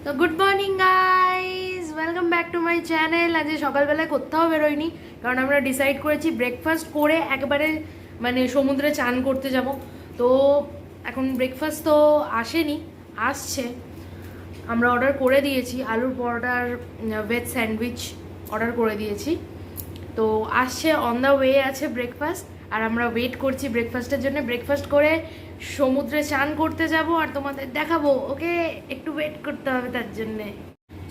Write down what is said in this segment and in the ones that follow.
তো good morning guys, welcome back to my channel. আজ সকালবেলায় কোথাও বেরোয়নি, কারণ আমরা ডিসাইড করেছি ব্রেকফাস্ট করে একবারে সমুদ্রে চান করতে যাব। তো এখন ব্রেকফাস্ট তো আসেনি, আসছে। আমরা অর্ডার করে দিয়েছি আলুর পরোটার ভেজ স্যান্ডউইচ অর্ডার করে দিয়েছি, তো আসছে, অন দ্য ওয়ে আছে ব্রেকফাস্ট। আর আমরা ওয়েট করছি ব্রেকফাস্টের জন্য। ব্রেকফাস্ট করে সমুদ্রে চান করতে যাব আর তোমাদের দেখাবো। ওকে, একটু ওয়েট করতে হবে তার জন্যে।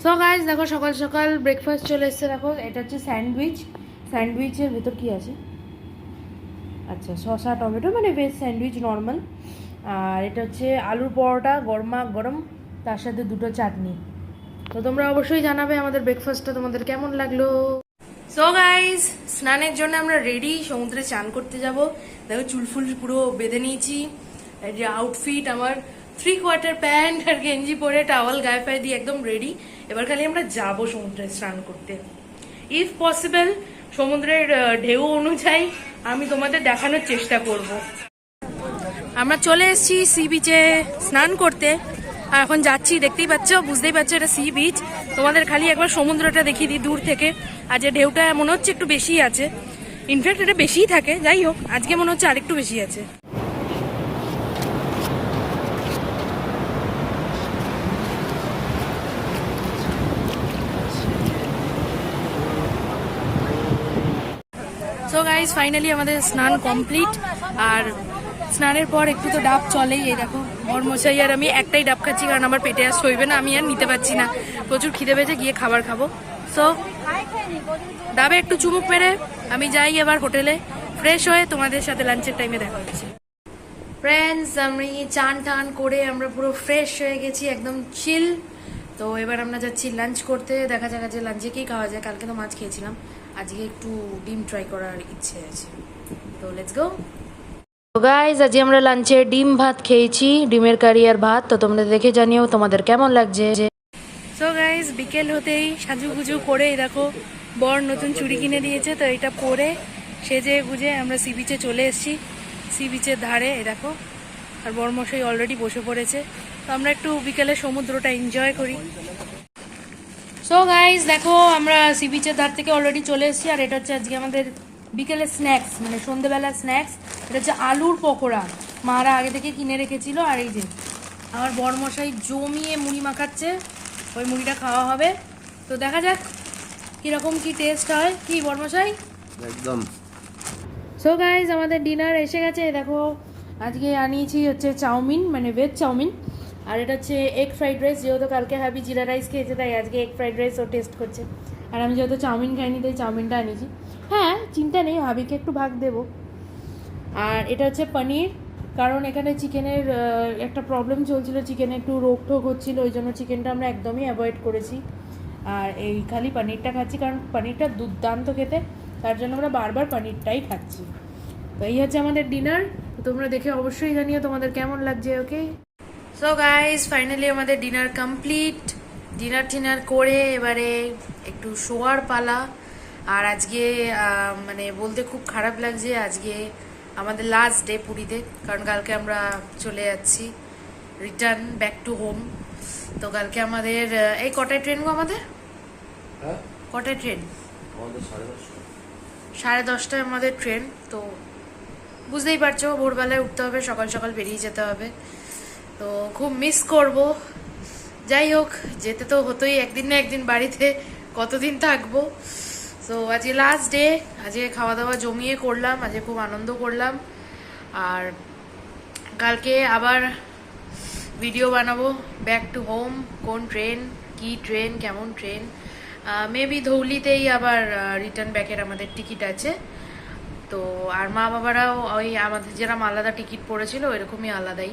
সো গাইস দেখো, সকাল সকাল ব্রেকফাস্ট চলে এসছে। দেখো, এটা হচ্ছে স্যান্ডউইচ। স্যান্ডউইচের ভেতর কি আছে? আচ্ছা, শসা টমেটো, ভেজ স্যান্ডউইচ নর্মাল। আর এটা হচ্ছে আলুর পরোটা গরমা গরম, তার সাথে দুটো চাটনি। তো তোমরা অবশ্যই জানাবে আমাদের ব্রেকফাস্টটা তোমাদের কেমন লাগলো। সো গাইজ, স্নানের জন্য আমরা রেডি, সমুদ্রে চান করতে যাব। দেখো, চুলফুল পুরো বেঁধে নিয়েছি। এই যে আউটফিট আমার, 3/4 প্যান্ট আর গেঞ্জি পরে টাওয়াল গায়ে পায়ে দিয়ে একদম রেডি। এবার খালি আমরা যাব সমুদ্রে স্নান করতে। ইফ পসিবল সমুদ্রের ঢেউ অনুযায়ী আমি তোমাদের দেখানোর চেষ্টা করব। আমরা চলে এসেছি সি বিচে স্নান করতে, আর এখন যাচ্ছি। দেখতেই পাচ্ছ, বুঝতেই পারছো এটা সি বিচ। তোমাদের খালি একবার সমুদ্রটা দেখিয়ে দিই দূর থেকে। আর যে ঢেউটা মনে হচ্ছে একটু বেশি আছে, ইনফ্যাক্ট এটা বেশিই থাকে। যাই হোক, আজকে মনে হচ্ছে আরেকটু বেশি আছে। সো গাইজ, ফাইনালি আমাদের স্নান কমপ্লিট। আর স্নানের পর একটু তো ডাব চলেই। এই দেখো, বরমশাই আর আমি একটাই ডাব খাচ্ছি, কারণ আমার পেটে আর সইবে না, আমি আর নিতে পারছি না। প্রচুর খিদে পেয়েছে, গিয়ে খাবার খাবো। সো ডাবে একটু চুমুক মেরে আমি যাই এবার হোটেলে, ফ্রেশ হয়ে তোমাদের সাথে লাঞ্চের টাইমে দেখা হচ্ছে। ফ্রেন্ডস, আমি চান টান করে আমরা পুরো ফ্রেশ হয়ে গেছি, একদম চিল। তো এবার আমরা যাচ্ছি লাঞ্চ করতে। দেখা যাক যে লাঞ্চে কি খাওয়া যায়। কালকে তো মাছ খেয়েছিলাম, আজকে একটু ডিম ট্রাই করার ইচ্ছে আছে। তো লেটস গো। তো গাইজ, আজকে আমরা লাঞ্চে ডিম ভাত খেয়েছি, ডিমের কারি আর ভাত। তো তোমরা দেখে জানিও তোমাদের কেমন লাগছে। সো গাইজ, বিকেল হতেই সাজুগুজু করে দেখো, বর নতুন চুড়ি কিনে দিয়েছে, তো এটা পরে সেজে গুজে আমরা সি বিচে চলে এসেছি। সি বিচের ধারে এই দেখো, আর বরমশাই অলরেডি বসে পড়েছে। তো আমরা একটু বিকেলে সমুদ্রটা এনজয় করি। সো গাইজ দেখো, আমরা সি বিচের ধার থেকে অলরেডি চলে এসেছি। আর এটা হচ্ছে আজকে আমাদের বিকেলের স্ন্যাক্স, সন্ধ্যেবেলার স্ন্যাক্স। এটা হচ্ছে আলুর পকোড়া, মারা আগে থেকে কিনে রেখেছিল। আর এই যে আমার বরমশাই জমিয়ে মুড়ি মাখাচ্ছে, ওই মুড়িটা খাওয়া হবে। তো দেখা যাক কিরকম কি টেস্ট হয়। কি বরমশাই? একদম। সো গাইজ, আমাদের ডিনার এসে গেছে। দেখো, আজকে আনিয়েছি হচ্ছে চাউমিন, ভেজ চাউমিন। আর এটা হচ্ছে এগ ফ্রাইড রাইস। যেহেতু কালকে হাবি জিরা রাইস খেয়েছে, তাই আজকে এগ ফ্রাইড রাইস ও টেস্ট করছে। আর আমি যেহেতু চাউমিন খাইনি, তাই চাউমিনটা আনিয়েছি। হ্যাঁ, চিন্তা নেই, হাবিকে একটু ভাগ দেবো। আর এটা হচ্ছে পনির, কারণ এখানে চিকেনের একটা প্রবলেম চলছিল, চিকেনে একটু রোগ টোগ হচ্ছিলো, ওই জন্য চিকেনটা আমরা একদমই অ্যাভয়েড করেছি। আর এই খালি পনিরটা খাচ্ছি, কারণ পনিরটা দুর্দান্ত খেতে, তার জন্য আমরা বারবার পনিরটাই খাচ্ছি। তো এই হচ্ছে আমাদের ডিনার। তোমরা দেখে অবশ্যই জানিও তোমাদের কেমন লাগছে। ওকে, সো গাইজ, ফাইনালি আমাদের ডিনার কমপ্লিট। ডিনার করে এবারে একটু শোয়ার পালা। আর আজকে বলতে খুব খারাপ লাগছে, আজকে আমাদের লাস্ট ডে পুরীতে, কারণ কালকে আমরা চলে যাচ্ছি রিটার্ন ব্যাক টু হোম। তো কালকে আমাদের এই কটায় ট্রেন গো? আমাদের কটায় ট্রেন? 10:30 আমাদের ট্রেন। তো বুঝতেই পারছো, ভোরবেলায় উঠতে হবে, সকাল সকাল বেরিয়ে যেতে হবে। তো খুব মিস করব। যাই হোক, যেতে তো হতোই, একদিন না একদিন বাড়িতে কতদিন থাকবো। তো আজকে লাস্ট ডে, আজকে খাওয়া দাওয়া জমিয়ে করলাম, আজকে খুব আনন্দ করলাম। আর কালকে আবার ভিডিও বানাবো ব্যাক টু হোম, কোন ট্রেন, কি ট্রেন, কেমন ট্রেন। মেবি ধৌলিতেই আবার রিটার্ন ব্যাকের আমাদের টিকিট আছে। তো আর মা বাবারাও ওই আমাদের যেরকম আলাদা টিকিট পড়েছিল ওইরকমই আলাদাই।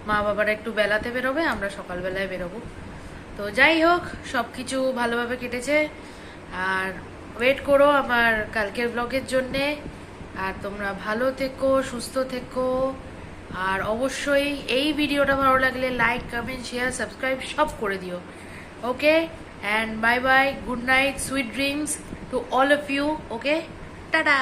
মা বাবারা একটু বেলাতে বেরোবে, আমরা সকালবেলায় বেরোবো। তো যাই হোক, সব কিছু ভালোভাবে কেটেছে। আর ওয়েট করো আমার কালকের ব্লগের জন্যে। আর তোমরা ভালো থেকো, সুস্থ থেকো। আর অবশ্যই এই ভিডিওটা ভালো লাগলে লাইক, কমেন্ট, শেয়ার, সাবস্ক্রাইব সব করে দিও। Okay, and bye bye, good night, sweet dreams to all of you. Okay, tata.